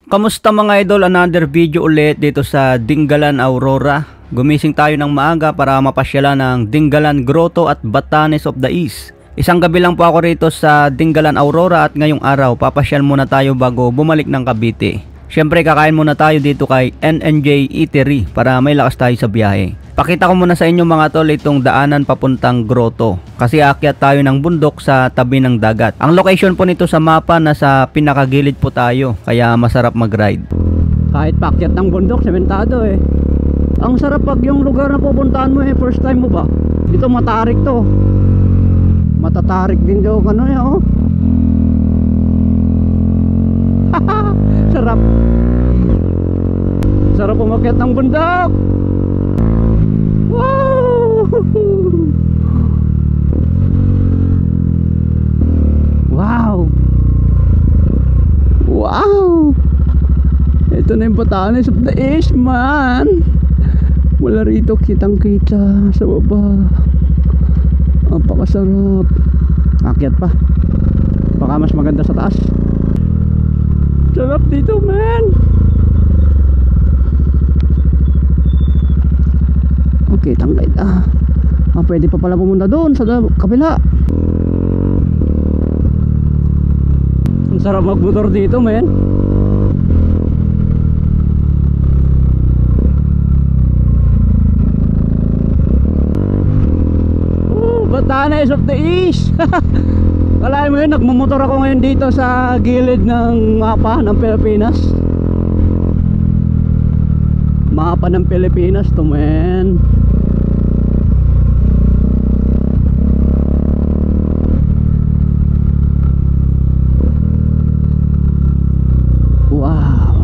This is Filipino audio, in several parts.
Kamusta mga idol? Another video ulit dito sa Dingalan Aurora. Gumising tayo ng maaga para mapasyalan ng Dingalan Grotto at Batanes of the East. Isang gabi lang po ako rito sa Dingalan Aurora at ngayong araw papasyal muna tayo bago bumalik ng Cavite. Syempre kakain muna tayo dito kay NNJ Eatery para may lakas tayo sa biyahe. Pakita ko muna sa inyo mga tol itong daanan papuntang grotto kasi aakyat tayo ng bundok sa tabi ng dagat. Ang location po nito sa mapa nasa pinakagilid po tayo kaya masarap mag-ride. Kahit paakyat ng bundok, sementado eh. Ang sarap pag yung lugar na pupuntahan mo first time mo ba? Dito matarik to. Matatarik din daw ano eh oh. Sarap. Sarap umakyat ng bundok. Wow! Wow! Wow! Ito na yung Batanes of the East, man. Wala rito kitang-kita sa baba. Napakasarap. Akyat pa. Baka mas maganda sa taas. Sarap dito, man. Okay, tanggay. Pwede pa pala pumunta doon sa kabila. Ang sarap magmotor dito, man. Batanes of the East. Kalahin mo yun, nagmumotor ako ngayon dito sa gilid ng mapa ng Pilipinas. Mapa ng Pilipinas to, man. Wow.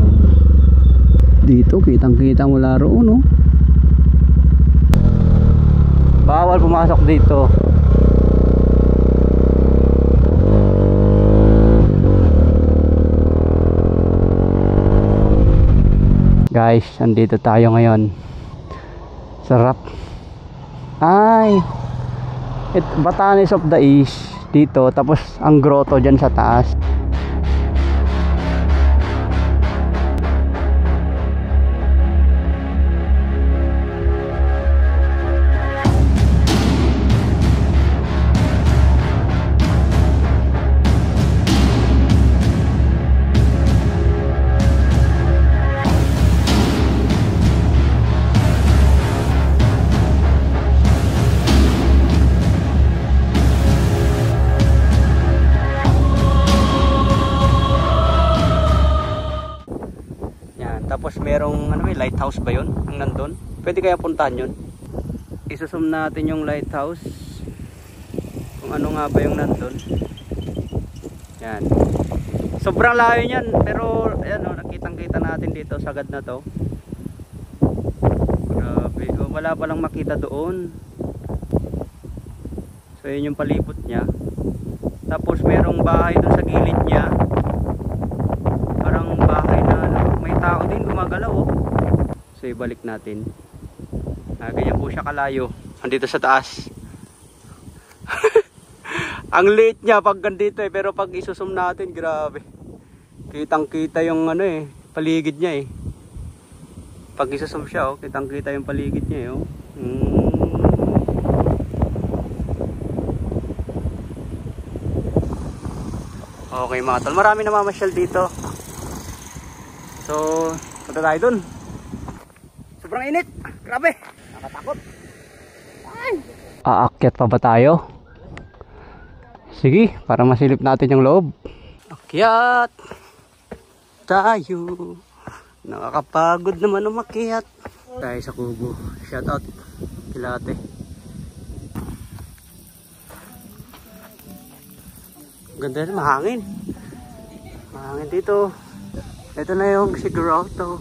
Dito kitang-kita mula roon, no? Bawal pumasok dito. Guys, andito tayo ngayon. Sarap. Ay, Batanes of the East dito, tapos ang grotto dyan sa taas. Tapos merong may lighthouse ba yun? Ang nandun? Pwede kaya puntahan yun? Isusum natin yung lighthouse. Kung ano nga ba yung nandun. Yan. Sobrang layo yan. Pero ayan o, nakitang-kita natin dito sa agad na to. Grabe. Wala palang makita doon. So yun yung palibot nya. Tapos merong bahay doon sa gilid nya. Parang bahay na may tao din gumagalaw oh. So ibalik natin. Ganyan po siya kalayo. Andito sa taas. Ang late niya pag gandito pero pag isusum natin, grabe. Kitang-kita yung paligid niya eh. Pag isusum siya oh, kitang-kita yung paligid niya oh. Okay mga tol, marami namamasyal dito. So, punta tayo dun. Sobrang init. Grabe. Nakatakot. Ay. Aakyat pa ba tayo? Sige, para masilip natin yung loob. Akyat tayo. Nakakapagod naman umakyat. Tayo sa kubo. Shout out kila ate. Ganda rin, mahangin. Mahangin dito. Ito na yung grotto.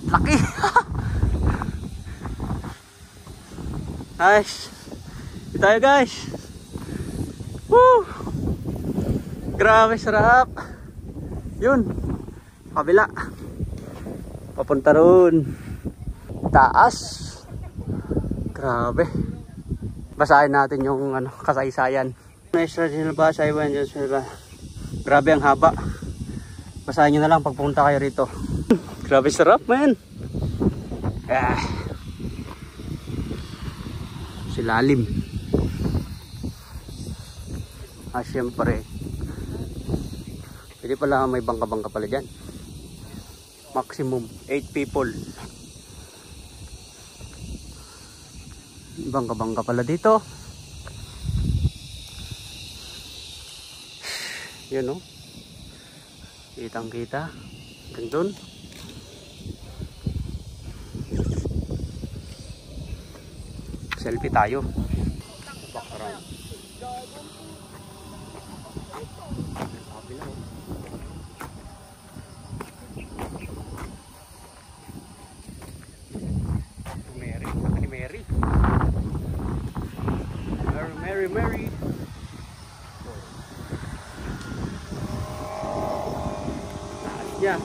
Laki! Nice! Ito tayo guys! Woo! Grabe sarap! Yun! Kabila! Papunta ron! Taas! Grabe! Basahin natin yung kasaysayan. Nice traditional basa, grabe ang haba. Basahin nyo na lang pagpunta kayo rito. Grabe sarap, man. Silalim. Syempre. Pwede pala may bangka-bangka pala dyan. Maximum 8 people. Bangka-bangka pala dito. Yun, no? Kitang kita. Hanggang dun. Selfie tayo. Background. Mary. Taas niya.